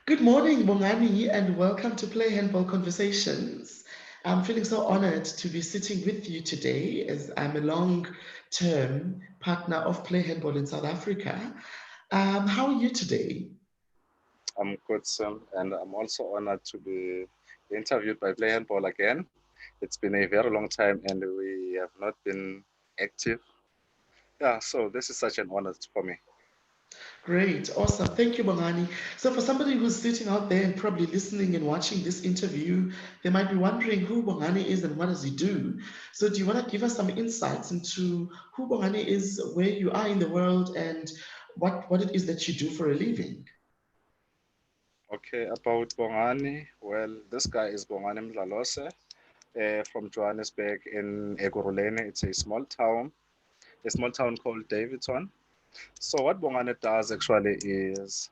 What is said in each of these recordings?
Good morning, Bongani, and welcome to Play Handball Conversations. I'm feeling so honored to be sitting with you today as I'm a long-term partner of Play Handball in South Africa. How are you today? I'm good, Sam, and I'm also honored to be interviewed by PlayHandball again. It's been a very long time, and we have not been active. Yeah, so this is such an honor for me. Great, awesome. Thank you, Bongani. So, for somebody who's sitting out there and probably listening and watching this interview, they might be wondering who Bongani is and what does he do. So, do you want to give us some insights into who Bongani is, where you are in the world, and what it is that you do for a living? Okay, about Bongani, well, this guy is Bongani Mdlalose from Johannesburg in Ekurhuleni. It's a small town called Davidson. So what Bongani does actually is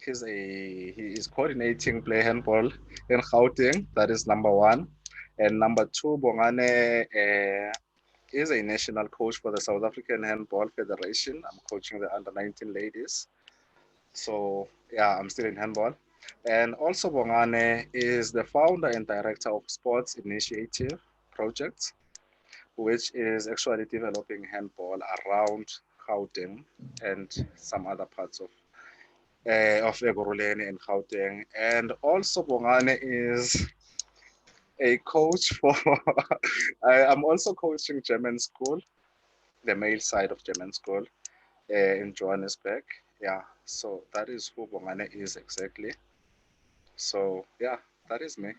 he is coordinating play handball in Gauteng. That is number one, and number two, Bongane is a national coach for the South African Handball Federation. I'm coaching the under 19 ladies. So yeah, I'm still in handball. And also Bongane is the founder and director of Sports Initiative Project, which is actually developing handball around Gauteng and some other parts of Ekurhuleni and Gauteng. And also Bongane is a coach for, I'm also coaching German school, the male side of German school in Johannesburg. Yeah, so that is who Bongane is exactly. So yeah, that is me.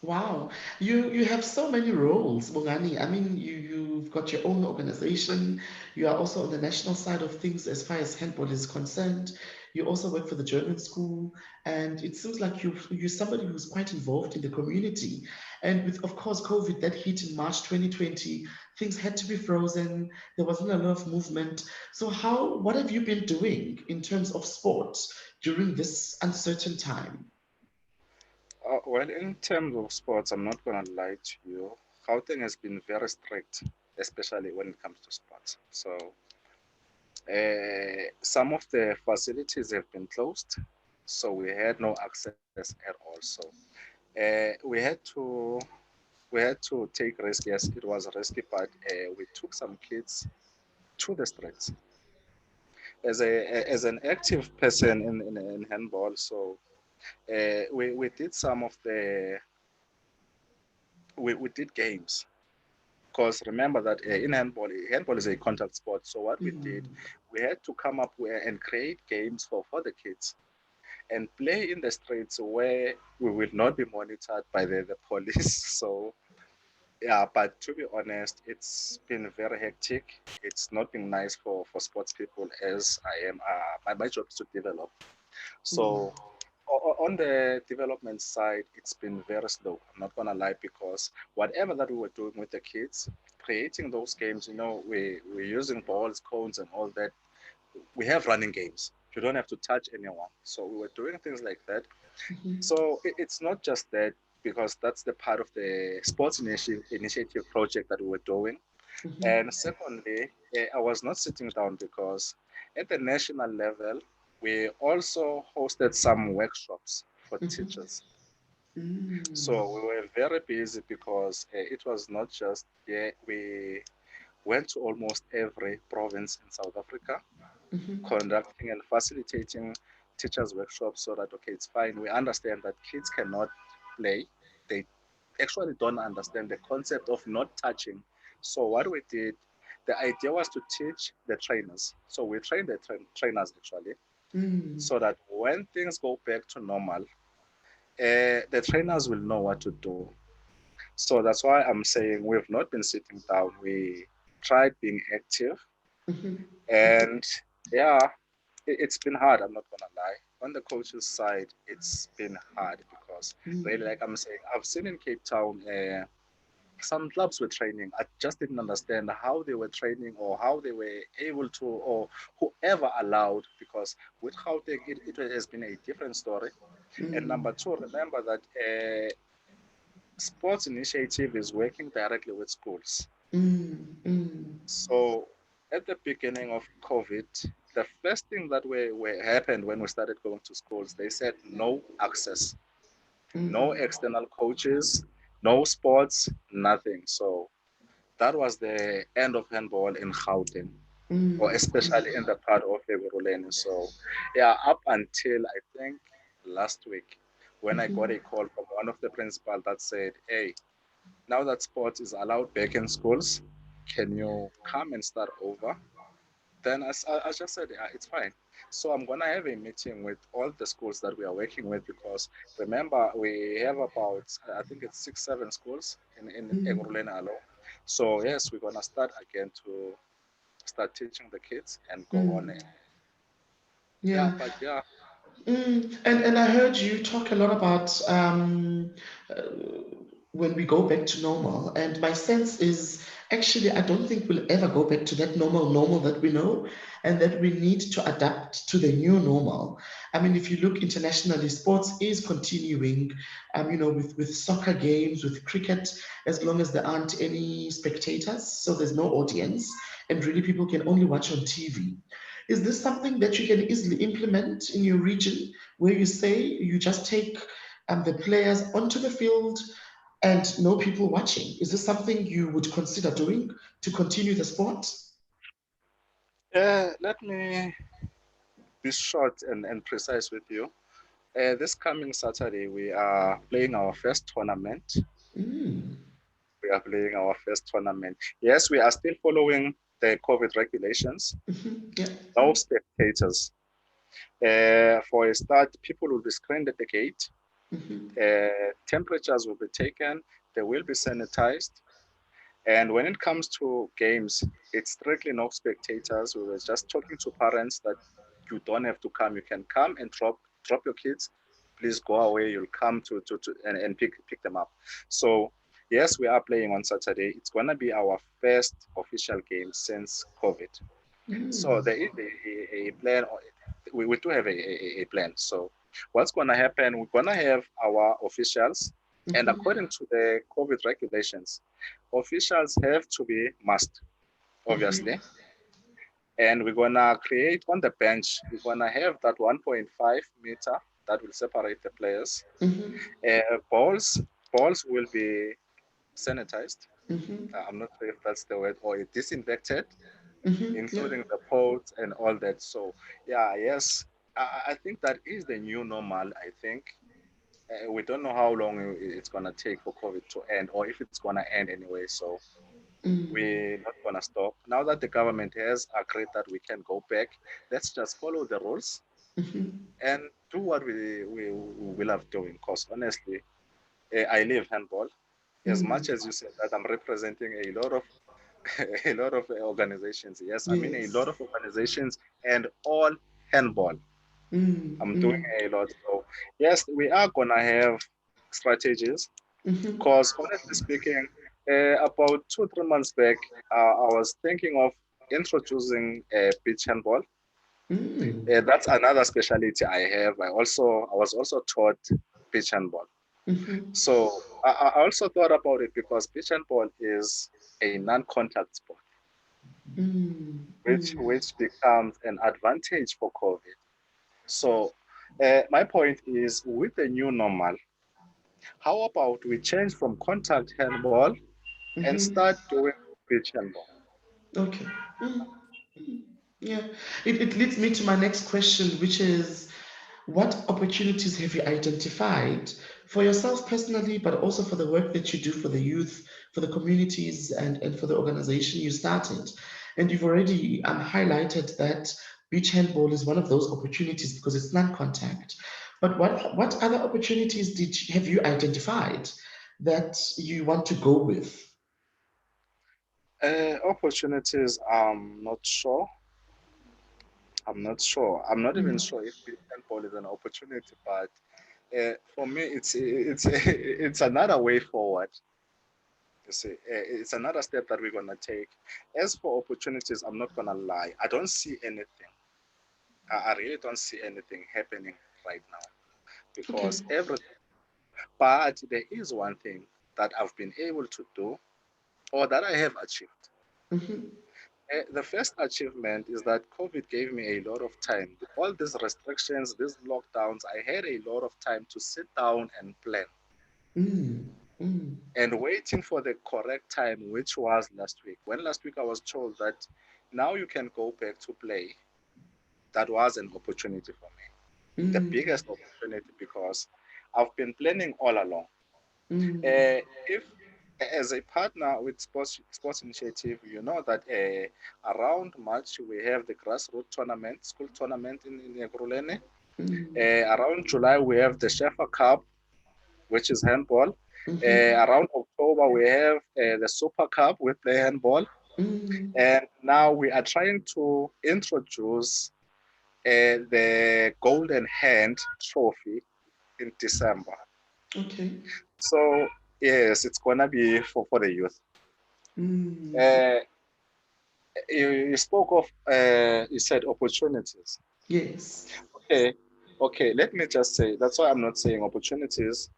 Wow, you have so many roles, Bongani. I mean, you've got your own organization. You are also on the national side of things as far as handball is concerned. You also work for the German school, and it seems like you're somebody who's quite involved in the community. And with, of course, COVID that hit in March 2020, things had to be frozen. There wasn't a lot of movement. So what have you been doing in terms of sports during this uncertain time? Well, in terms of sports, I'm not gonna lie to you. Gauteng has been very strict, especially when it comes to sports. So some of the facilities have been closed, so we had no access at all. So uh, we had to take risk. Yes, it was risky, but we took some kids to the streets as an active person in handball. So we did some of the we did games because remember that in handball is a contact sport. So what we did, Mm. we had to come up with and create games for the kids and play in the streets where we will not be monitored by the police. So yeah, but to be honest, it's been very hectic. It's not been nice for sports people as I am. My job is to develop. Mm. So on the development side, it's been very slow. I'm not gonna lie because whatever that we were doing with the kids, creating those games, we're using balls, cones, and all that. We have running games. You don't have to touch anyone. So we were doing things like that. Mhm. So it's not just that because that's the part of the sports initiative project that we were doing. Mhm. And secondly, I was not sitting down because at the national level, we also hosted some workshops for Mhm. teachers. So Mm. we were very busy because it was not just, yeah, we went to almost every province in South Africa, Mhm. conducting and facilitating teachers' workshops so that, okay, it's fine. We understand that kids cannot play. They actually don't understand the concept of not touching. So what we did, the idea was to teach the trainers. So we trained the trainers actually, Mm. so that when things go back to normal, the trainers will know what to do. So that's why I'm saying we've not been sitting down. We tried being active, Mhm. and yeah, it's been hard. I'm not gonna lie. On the coach's side, it's been hard because really, Mm. like I'm saying, I've seen in Cape Town. Some clubs were training. I just didn't understand how they were training or how they were able to, or whoever allowed, because with Gauteng, it has been a different story. And Mm. number two, remember that sports initiative is working directly with schools. Mm. Mm. So at the beginning of COVID, the first thing that happened when we started going to schools, they said no access, no Mm, external coaches, no sports, nothing. So that was the end of handball in Gauteng, or mm, especially in the part of Ekurhuleni. So, yeah, up until I think last week, when I got mm, a call from one of the principal that said, "Hey, now that sports is allowed back in schools, can you come and start over?" Then I just said, yeah, it's fine. So I'm gonna have a meeting with all the schools that we are working with, because remember we have about I think it's 6, 7 schools in mm, Ekurhuleni alone. So yes, we're gonna start again to start teaching the kids and go on. mm. Yeah, Yeah. but yeah, And I heard you talk a lot about uh, when we go back to normal. And my sense is actually, I don't think we'll ever go back to that normal that we know, and that we need to adapt to the new normal. I mean, if you look internationally, sports is continuing, with soccer games, with cricket, as long as there aren't any spectators, so there's no audience, and really people can only watch on TV. Is this something that you can easily implement in your region where you say you just take the players onto the field and no people watching? Is this something you would consider doing to continue the sport? let me be short and precise with you. This coming Saturday, we are playing our first tournament. Mm, We are playing our first tournament. Yes, we are still following the COVID regulations. yeah. No spectators. For a start, people will be screened at the gate. Hmm. Temperatures will be taken. They will be sanitized. And when it comes to games, it's strictly no spectators. We were just talking to parents that you don't have to come. You can come and drop your kids. Please go away. You'll come and pick them up. So yes, we are playing on Saturday. It's gonna be our first official game since COVID. So Mm, there is a plan. We do have a plan. So what's gonna happen? We're gonna have our officials, and hmm. according to the COVID regulations, officials have to be masked, obviously. And we're gonna create on the bench. We're gonna have that 1.5 meter that will separate the players. Hmm. Balls will be sanitized. Hmm. I'm not sure if that's the word, or disinfected, Yeah. including the pods and all that. So yeah, yes, I think that is the new normal. I think we don't know how long it's gonna take for COVID to end, or if it's gonna end anyway. So Mm, we're not gonna stop now that the government has agreed that we can go back. Let's just follow the rules hmm. and do what we love doing. Cause honestly, I live handball. As much Mm. as you said that I'm representing a lot of a lot of organizations. Yes, I'm in a Yes. lot of organizations and all handball. Mm, I'm doing mm, a lot. So yes, we are gonna have strategies. hmm. Because honestly speaking, about 2 3 months back, I was thinking of introducing beach handball. Mm, That's another specialty I have. I was also taught beach handball. hmm. So I also thought about it because beach handball is a non-contact sport, Mm, mm. which becomes an advantage for COVID. So my point is, with the new normal, how about we change from contact handball and Hmm. start doing beach handball? Okay. Mm, yeah. It leads me to my next question, which is what opportunities have you identified for yourself personally, but also for the work that you do for the youth, for the communities, and for the organization you started? And you've already highlighted that beach handball is one of those opportunities because it's non-contact. But what other opportunities have you identified that you want to go with? Opportunities, I'm not sure. I'm not even sure if beach handball is an opportunity, but for me, it's another way forward. You see, it's another step that we're gonna take. As for opportunities, I'm not gonna lie. I don't see anything. I really don't see anything happening right now Okay. because everything. But there is one thing that I've been able to do or that I have achieved. Hmm. The first achievement is that COVID gave me a lot of time. All these restrictions, these lockdowns, I had a lot of time to sit down and plan. Mm, mm, And waiting for the correct time, which was last week. When last week I was told that now you can go back to play, that was an opportunity for me. The mm, biggest opportunity because I've been planning all along. mm, If as a partner with sports initiative, you know that around March we have the grassroots tournament, school tournament in Ekurhuleni. mm, Around July we have the Shefa Cup, which is handball. mhm, Around October we have the Super Cup with the handball, mm. and now we are trying to introduce the Golden Hand Trophy in December. Okay. So yes, it's gonna be for the youth. Mm. Uh, you spoke of you said opportunities. Yes. Okay, okay. Let me just say that's why I'm not saying opportunities.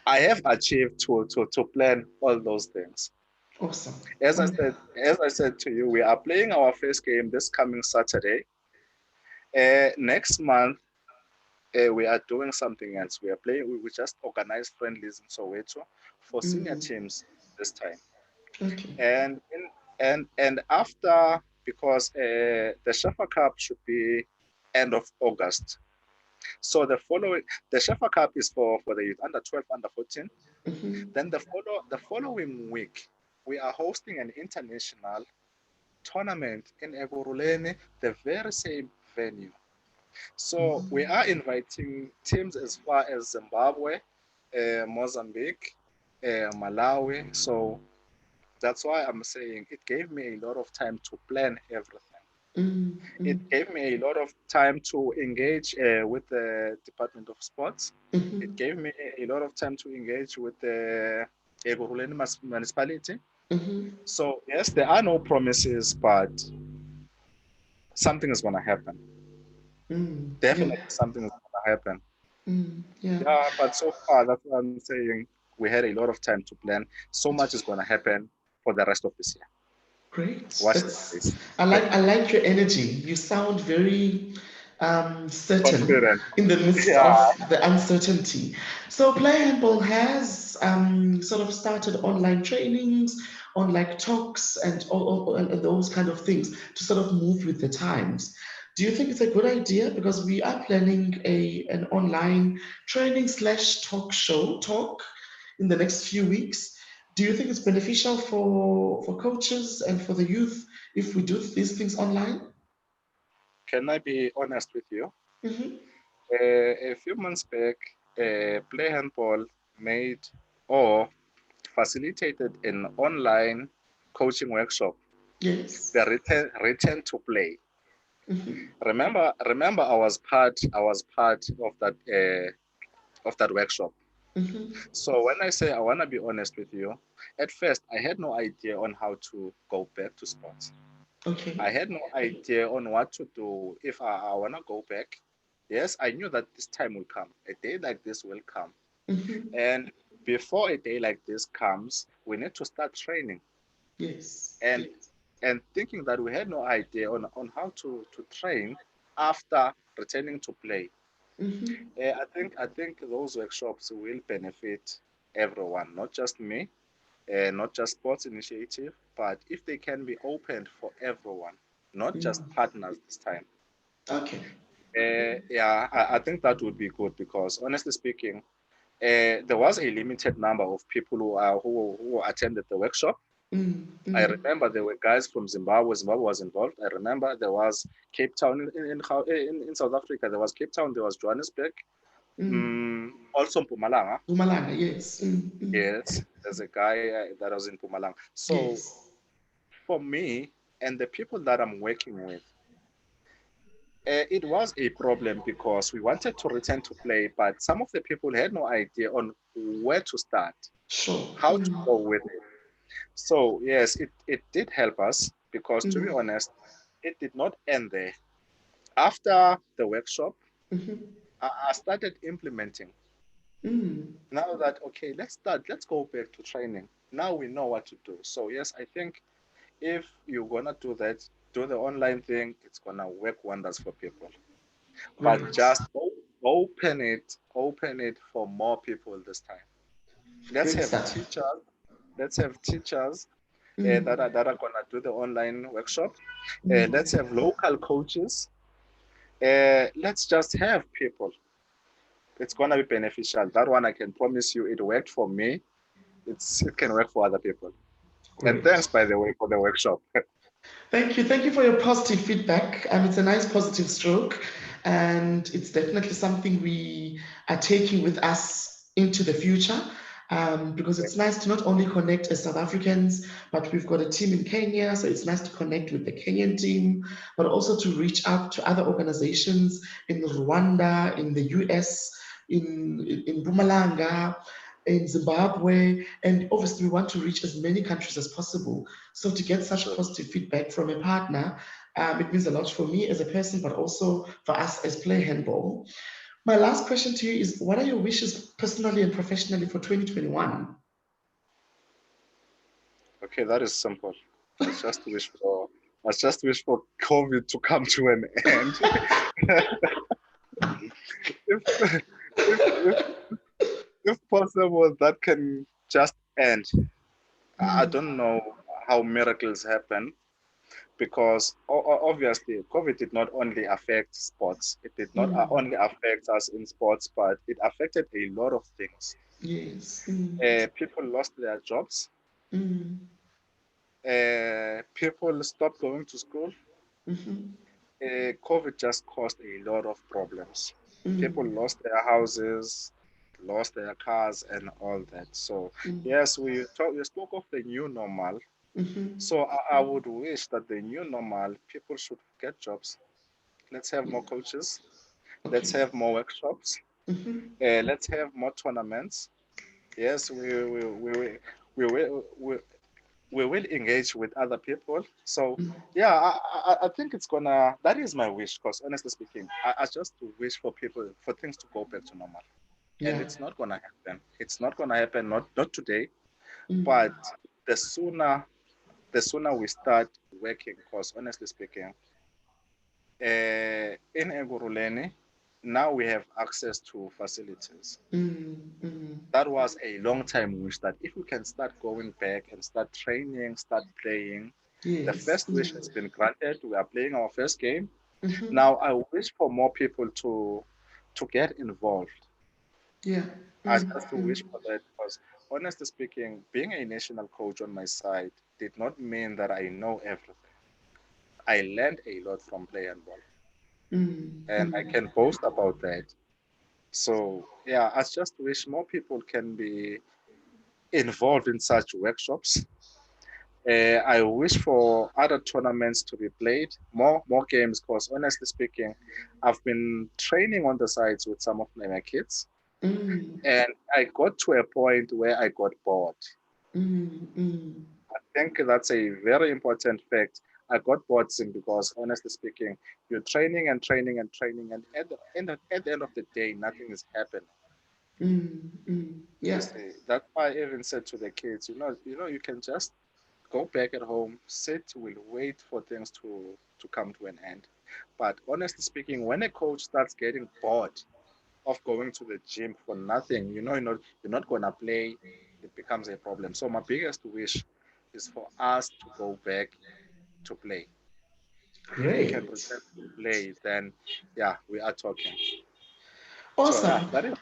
I have achieved to plan all those things. Awesome. As I said to you, we are playing our first game this coming Saturday. Next month, we are doing something else. We are playing. We just organized friendlies in Soweto for senior Mm. teams this time. Okay. And and after because the Shefa Cup should be end of August. So the Shefa Cup is for the youth under 12, under 14. Mm-hmm. Then the following week we are hosting an international tournament in Ekurhuleni, the very same venue. So we are inviting teams as far as Zimbabwe, Mozambique, Malawi. So that's why I'm saying it gave me a lot of time to plan everything. Mm, It mm, gave me a lot of time to engage with the Department of Sports. It mm-hmm. gave me a lot of time to engage with the Ekurhuleni municipality. Mm-hmm. So yes, there are no promises, but something is gonna happen. Mm, yeah. Definitely something is gonna happen. Mm, yeah. Yeah, but so far that's what I'm saying. We had a lot of time to plan. So much is gonna happen for the rest of this year. Great. Watch this That's space. I like your energy. You sound very certain Confident. in the midst Yeah. of the uncertainty. So Play Handball has sort of started online trainings, online talks, and and those kind of things to sort of move with the times. Do you think it's a good idea? Because we are planning an online training slash talk in the next few weeks. Do you think it's beneficial for coaches and for the youth if we do these things online? Can I be honest with you? Hmm. A few months back, Play Handball made or facilitated an online coaching workshop, Yes. the return to play. Hmm. Remember, I was part of that workshop. Hmm. So when I say I want to be honest with you, at first I had no idea on how to go back to sports. I Okay. had no idea on what to do if I want to go back. Yes, I knew that this time will come. A day like this will come. Hmm. And before a day like this comes, we need to start training. Yes. And and thinking that we had no idea on how to train after returning to play. Hmm. I think those workshops will benefit everyone, not just me, not just sports initiative, but if they can be opened for everyone, not just Mm. partners this time. Okay. Yeah, I think that would be good because honestly speaking, there was a limited number of people who attended the workshop. Mm. I Mm. remember there were guys from Zimbabwe. Zimbabwe was involved. I remember there was Cape Town in South Africa. There was Cape Town. There was Johannesburg. Mm. Also Mpumalanga. Umalanga, yes. Mm. Mm. Yes, there's a guy that was in Mpumalanga. So Yes. for me and the people that I'm working with, it was a problem because we wanted to return to play, but some of the people had no idea on where to start, Sure. how to Mm. go with it. So yes, it did help us because to be Mm. honest, it did not end there. After the workshop, Hmm. I started implementing. Mm. Now that okay, let's go back to training. Now we know what to do. So yes, I think If you're gonna do that, do the online thing, it's gonna work wonders for people. But Great. just open it for more people this time. Let's Great have stuff. teachers. Let's have teachers Mm, that are gonna do the online workshop. Let's mm. have local coaches. Let's just have people. It's gonna be beneficial. That one I can promise you, it worked for me. It can work for other people. And Great. thanks, by the way, for the workshop. Thank you. Thank you for your positive feedback. It's a nice positive stroke, and it's definitely something we are taking with us into the future. Because it's nice to not only connect as South Africans, but we've got a team in Kenya, so it's nice to connect with the Kenyan team, but also to reach out to other organizations in Rwanda, in the US, in Bumalanga, in Zimbabwe, and obviously we want to reach as many countries as possible. So to get such Sure. positive feedback from a partner, it means a lot for me as a person, but also for us as Play Handball. My last question to you is: what are your wishes personally and professionally for 2021? Okay, that is simple. I just wish for I just wish for COVID to come to an end. if, if if possible, that can just end. I Mm, don't know how miracles happen because obviously COVID did not only affect sports. It did not mm, only affect us in sports, but it affected a lot of things. yes. Mm, People lost their jobs. mm, People stopped going to school. mhm, COVID just caused a lot of problems. People mm, lost their houses, lost their cars, and all that. So mm, yes, we spoke of the new normal. mhm. So I would wish that the new normal people should get jobs. Let's have more coaches. Let's Okay. have more workshops. Mhm, Let's have more tournaments. Yes, we will we will engage with other people. So mm, yeah, I think it's gonna. That is my wish. Because honestly speaking, I just wish for people for things to go back to normal, and yeah. it's not gonna happen. It's not gonna happen. Not today, Mm, but the sooner the sooner we start working. Because honestly speaking, in Ekurhuleni, now we have access to facilities. mm, mm. That was a long time wish that if we can start going back and start training, start playing. The Yes. first wish Mm, has been granted. We are playing our first game. mhm. Now I wish for more people to get involved. Yeah. I Mm, just mm, wish for that because honestly speaking, being a national coach on my side did not mean that I know everything. I learned a lot from play and ball, mm, and I mm. can boast about that. So yeah, I just wish more people can be involved in such workshops. I wish for other tournaments to be played, more games. Because honestly speaking, I've been training on the sides with some of my kids, Mm, and I got to a point where I got bored. mm, mm. I think that's a very important fact. I got bored simply because, honestly speaking, you're training and training and training, and at the end of the day, nothing is happening. Mm, mm, You yeah. see, that's why I even said to the kids, you can just go back at home, sit, we'll wait for things to come to an end. But honestly speaking, when a coach starts getting bored of going to the gym for nothing, you're not gonna play, it becomes a problem. So my biggest wish is for us to go back to play. If we can Great. return to play, then yeah, we are talking. So yeah, Awesome. that is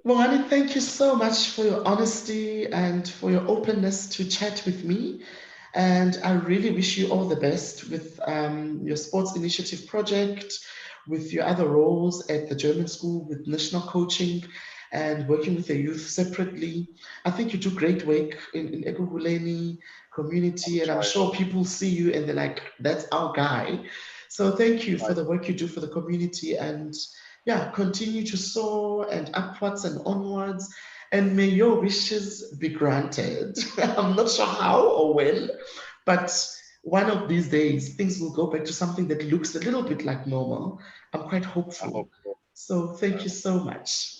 Bongani, thank you so much for your honesty and for your openness to chat with me. And I really wish you all the best with your sports initiative project, with your other roles at the German school with national coaching and working with the youth separately. I think you do great work in Ekurhuleni community, and I'm trying. sure people see you and they're like, that's our guy. So thank you for Right. the work you do for the community, and yeah, continue to soar and upwards and onwards. And may your wishes be granted. I'm not sure how or when, but one of these days things will go back to something that looks a little bit like normal. I'm quite I hopeful. hope so. So I thank you hope. so much.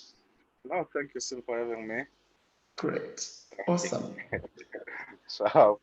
No, thank you, Sil, for having me. Great. Awesome. So